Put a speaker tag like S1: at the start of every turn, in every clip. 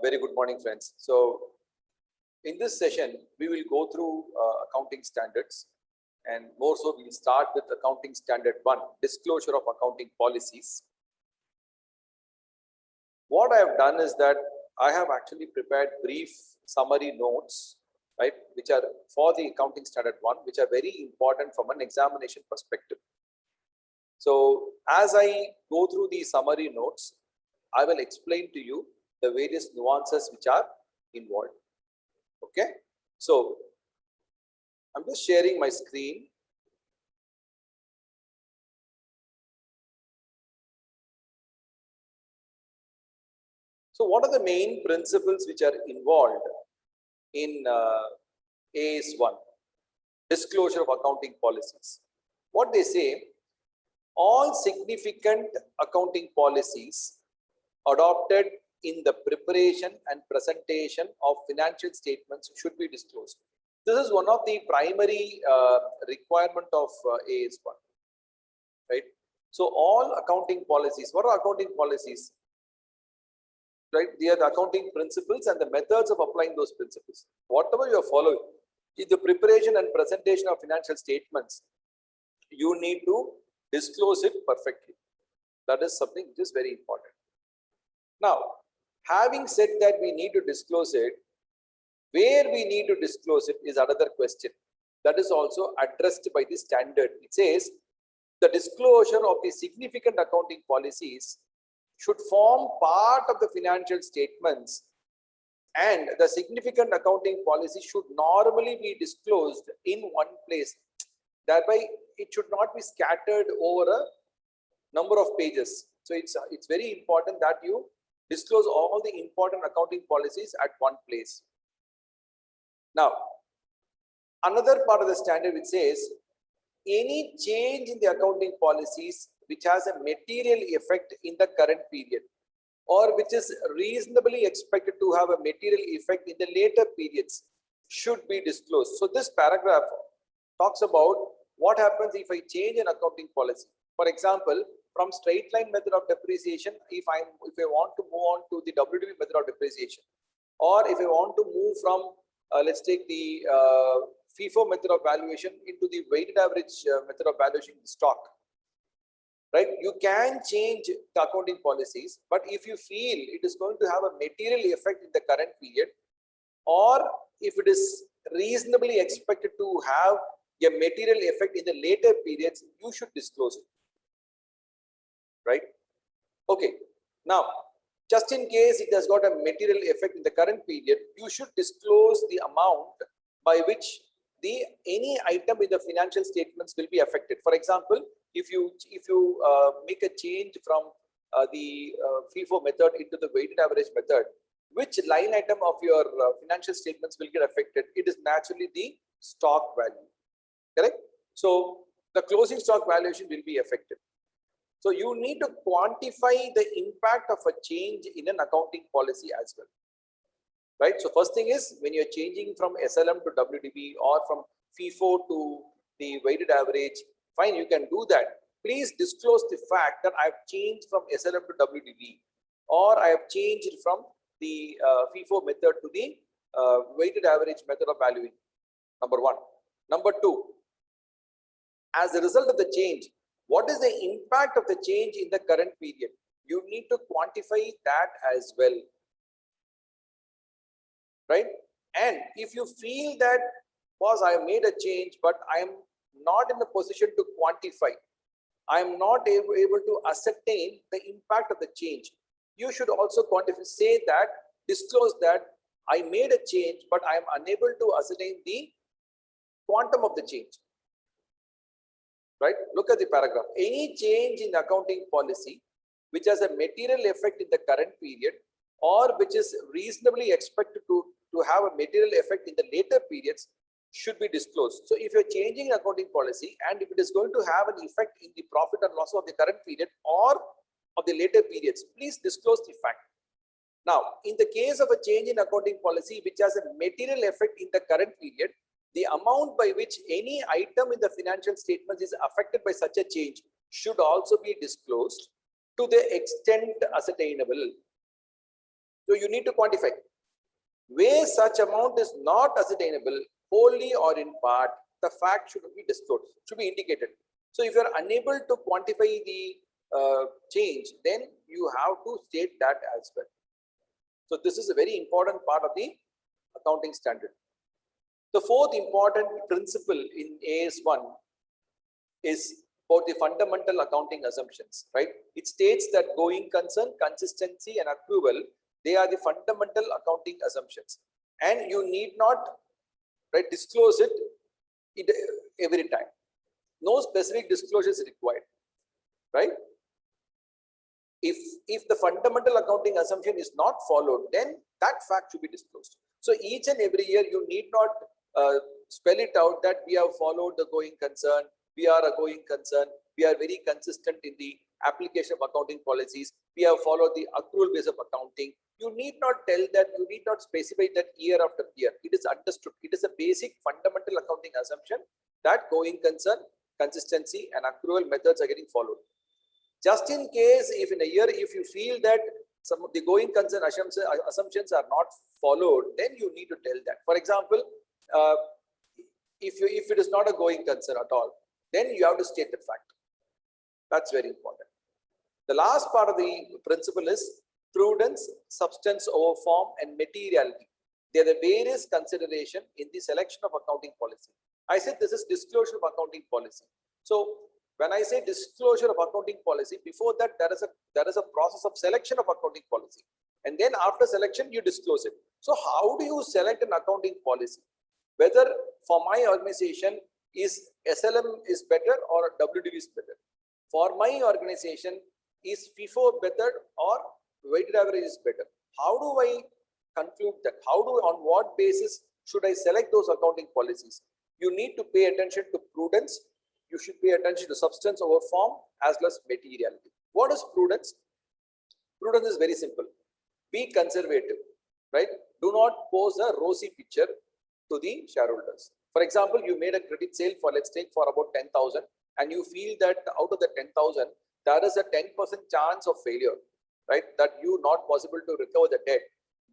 S1: Very good morning, friends. So, in this session, we will go through accounting standards, and more so, we'll start with accounting standard 1, disclosure of accounting policies. What I have done is that I have actually prepared brief summary notes, right, which are for the accounting standard 1, which are very important from an examination perspective. So, as I go through these summary notes, I will explain to you the various nuances which are involved. Okay, so I'm just sharing my screen. So what are the main principles which are involved in AS1, disclosure of accounting policies? What they say, all significant accounting policies adopted in the preparation and presentation of financial statements should be disclosed. This is one of the primary requirement of AS1, right? So all accounting policies, what are accounting policies? Right, they are the accounting principles and the methods of applying those principles. Whatever you are following in the preparation and presentation of financial statements, you need to disclose it perfectly. That is something which is very important. Now, having said that we need to disclose it, where we need to disclose it is another question. That is also addressed by the standard. It says the disclosure of the significant accounting policies should form part of the financial statements, and the significant accounting policy should normally be disclosed in one place. Thereby, it should not be scattered over a number of pages. So it's very important that you disclose all the important accounting policies at one place. Now, another part of the standard which says any change in the accounting policies which has a material effect in the current period or which is reasonably expected to have a material effect in the later periods should be disclosed. So this paragraph talks about what happens if I change an accounting policy. For example, from straight line method of depreciation, if I want to move on to the WDV method of depreciation, or if I want to move from let's take the FIFO method of valuation into the weighted average method of valuation in stock. Right, you can change the accounting policies, but if you feel it is going to have a material effect in the current period, or if it is reasonably expected to have a material effect in the later periods, you should disclose it. Right? Okay. Now, just in case it has got a material effect in the current period, you should disclose the amount by which any item in the financial statements will be affected. For example, if you make a change from the FIFO method into the weighted average method, which line item of your financial statements will get affected? It is naturally the stock value, correct? So the closing stock valuation will be affected. So you need to quantify the impact of a change in an accounting policy as well. Right. So first thing is when you're changing from SLM to WDV or from FIFO to the weighted average, fine, you can do that. Please disclose the fact that I've changed from SLM to WDV, or I have changed from the FIFO method to the weighted average method of valuing. Number one. Number two, as a result of the change, what is the impact of the change in the current period? You need to quantify that as well. Right? And if you feel that, boss, I made a change, but I am not in a position to quantify, I am not able to ascertain the impact of the change, you should also quantify, say that, disclose that I made a change, but I am unable to ascertain the quantum of the change. Right? Look at the paragraph. Any change in the accounting policy which has a material effect in the current period or which is reasonably expected to have a material effect in the later periods should be disclosed. So if you're changing accounting policy and if it is going to have an effect in the profit and loss of the current period or of the later periods, please disclose the fact. Now, in the case of a change in accounting policy which has a material effect in the current period, the amount by which any item in the financial statements is affected by such a change should also be disclosed to the extent ascertainable. So you need to quantify. Where such amount is not ascertainable, wholly or in part, the fact should be disclosed, should be indicated. So if you are unable to quantify the change, then you have to state that as well. So this is a very important part of the accounting standard. The fourth important principle in AS1 is about the fundamental accounting assumptions, right? It states that going concern, consistency and accrual, they are the fundamental accounting assumptions, and you need not, right, disclose it every time. No specific disclosure is required, right? If the fundamental accounting assumption is not followed, then that fact should be disclosed. So each and every year you need not spell it out that we have followed the going concern, we are a going concern, we are very consistent in the application of accounting policies, we have followed the accrual base of accounting. You need not tell that, you need not specify that year after year. It is understood. It is a basic fundamental accounting assumption that going concern, consistency and accrual methods are getting followed. Just in case, if in a year, if you feel that some of the going concern assumptions are not followed, then you need to tell that. For example, if it is not a going concern at all, then you have to state the fact. That's very important. The last part of the principle is prudence, substance over form, and materiality. They are the various consideration in the selection of accounting policy. I said this is disclosure of accounting policy. So when I say disclosure of accounting policy, before that there is a process of selection of accounting policy, and then after selection you disclose it. So how do you select an accounting policy? Whether for my organization is SLM is better or WDV is better. For my organization is FIFO better or weighted average is better. How do I conclude that? On what basis should I select those accounting policies? You need to pay attention to prudence. You should pay attention to substance over form as well as materiality. What is prudence? Prudence is very simple. Be conservative, right? Do not pose a rosy picture to the shareholders. For example, you made a credit sale for, let's take for about 10,000, and you feel that out of the 10,000, there is a 10% chance of failure, right? That you not possible to recover the debt.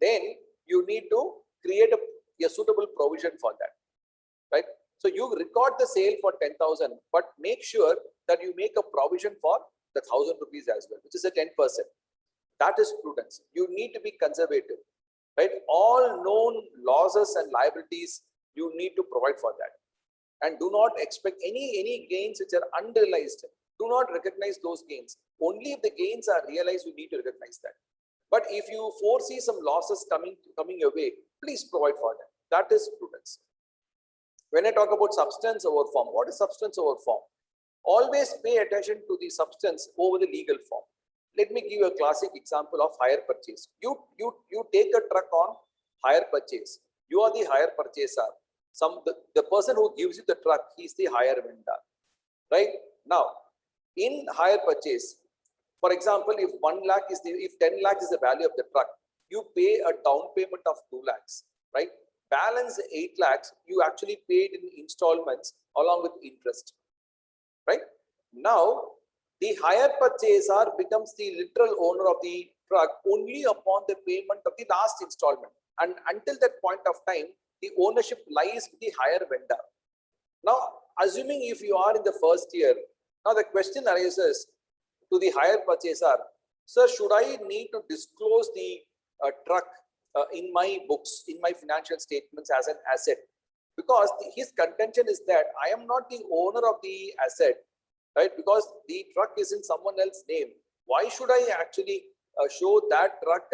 S1: Then you need to create a suitable provision for that, right? So you record the sale for 10,000, but make sure that you make a provision for the 1,000 rupees as well, which is a 10%. That is prudence. You need to be conservative, right? All known losses and liabilities, you need to provide for that. And do not expect any gains which are unrealized. Do not recognize those gains. Only if the gains are realized, you need to recognize that. But if you foresee some losses coming your way, please provide for them. That is prudence. When I talk about substance over form, what is substance over form? Always pay attention to the substance over the legal form. Let me give you a classic example of hire purchase. You take a truck on hire purchase. You are the hire purchaser. The person who gives you the truck, he is the hire vendor, right? Now, in hire purchase, for example, if 10 lakh is the value of the truck, you pay a down payment of 2 lakhs, right? Balance 8 lakhs, you actually paid in installments along with interest, right? Now, the hire purchaser becomes the literal owner of the truck only upon the payment of the last installment. And until that point of time, the ownership lies with the hire vendor. Now, assuming if you are in the first year, now the question arises to the hire purchaser, sir, should I need to disclose the truck in my books, in my financial statements as an asset? Because his contention is that I am not the owner of the asset, right? Because the truck is in someone else's name. Why should I actually show that truck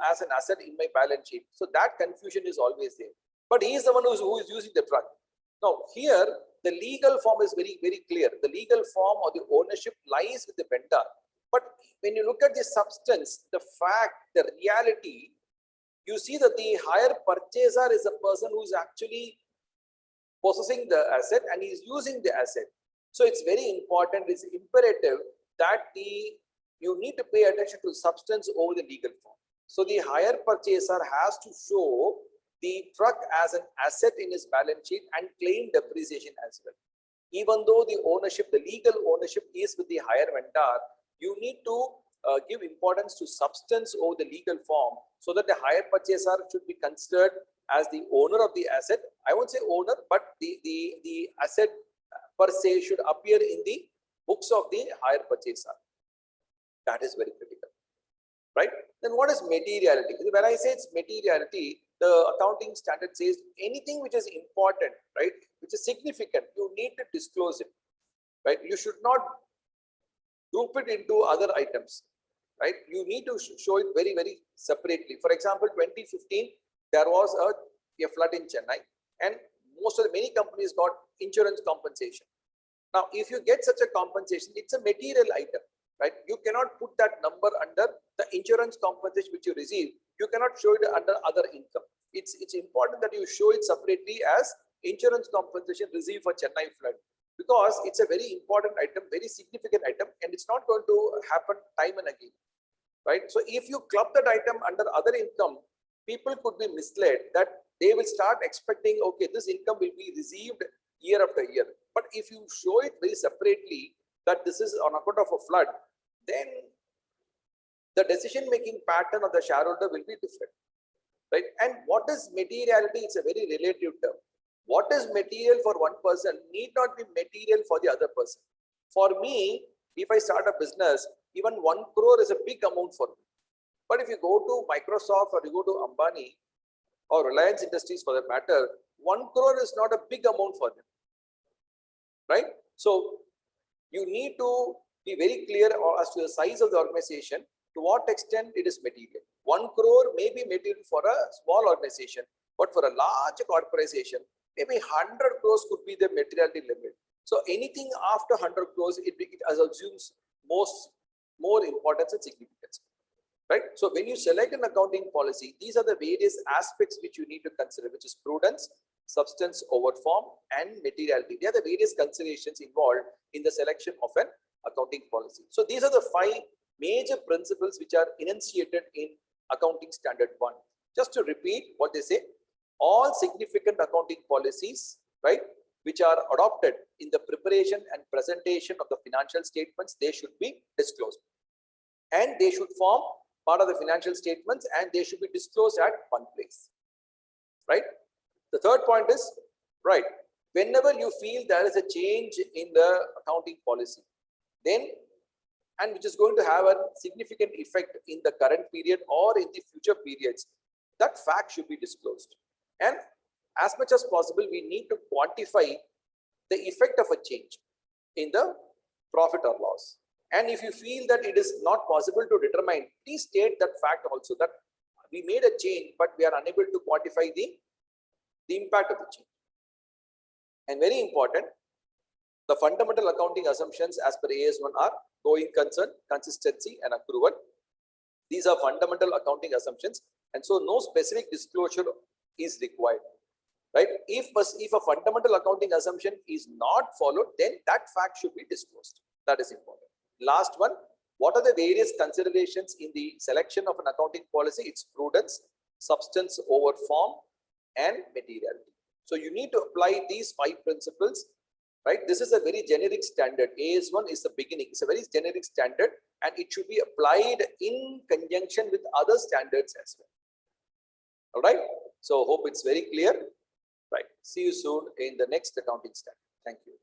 S1: as an asset in my balance sheet? So that confusion is always there. But he is the one who is using the truck. Now here, the legal form is very, very clear. The legal form or the ownership lies with the vendor. But when you look at the substance, the fact, the reality, you see that the hire purchaser is a person who is actually possessing the asset and he is using the asset. So it's very important, it's imperative that you need to pay attention to substance over the legal form. So the hire purchaser has to show the truck as an asset in his balance sheet and claim depreciation as well. Even though the ownership, the legal ownership is with the hire vendor, you need to give importance to substance over the legal form, so that the hire purchaser should be considered as the owner of the asset. I won't say owner, but the asset per se should appear in the books of the hire purchaser. That is very critical, right? Then what is materiality? When I say it's materiality, the accounting standard says anything which is important, right, which is significant, you need to disclose it, right? You should not group it into other items, right? You need to show it very, very separately. For example, 2015, there was a flood in Chennai, and many companies got insurance compensation. Now, if you get such a compensation, it's a material item, right? You cannot put that number under the insurance compensation which you receive. You cannot show it under other income. It's important that you show it separately as insurance compensation received for Chennai flood, because it's a very important item, very significant item, and it's not going to happen time and again, right? So if you club that item under other income, people could be misled that they will start expecting, okay, this income will be received year after year. But if you show it very separately that this is on account of a flood, then the decision-making pattern of the shareholder will be different, right? And what is materiality? It's a very relative term. What is material for one person need not be material for the other person. For me, if I start a business, even 1 crore is a big amount for me. But if you go to Microsoft or you go to Ambani or Reliance Industries for that matter, 1 crore is not a big amount for them, right? So you need to be very clear as to the size of the organization, to what extent it is material. 1 crore may be material for a small organization, but for a large corporation, maybe 100 crores could be the materiality limit. So anything after 100 crores, it assumes more importance and significance, right? So when you select an accounting policy, these are the various aspects which you need to consider, which is prudence, substance over form, and materiality. They are the various considerations involved in the selection of an accounting policy. So these are the 5 major principles which are enunciated in Accounting Standard 1. Just to repeat what they say, all significant accounting policies, right, which are adopted in the preparation and presentation of the financial statements, they should be disclosed. And they should form part of the financial statements, and they should be disclosed at one place, right? The third point is, right, whenever you feel there is a change in the accounting policy, then, and which is going to have a significant effect in the current period or in the future periods, that fact should be disclosed. And as much as possible, we need to quantify the effect of a change in the profit or loss. And if you feel that it is not possible to determine, please state that fact also, that we made a change, but we are unable to quantify the impact of the change. And very important, the fundamental accounting assumptions as per AS1 are going concern, consistency, and accrual. These are fundamental accounting assumptions, and so no specific disclosure is required, right? If a fundamental accounting assumption is not followed, then that fact should be disclosed. That is important. Last one, what are the various considerations in the selection of an accounting policy? It's prudence, substance over form, and materiality. So you need to apply these 5 principles, right? This is a very generic standard. AS1 is the beginning. It's a very generic standard, and it should be applied in conjunction with other standards as well. All right. So hope it's very clear. Right. See you soon in the next accounting standard. Thank you.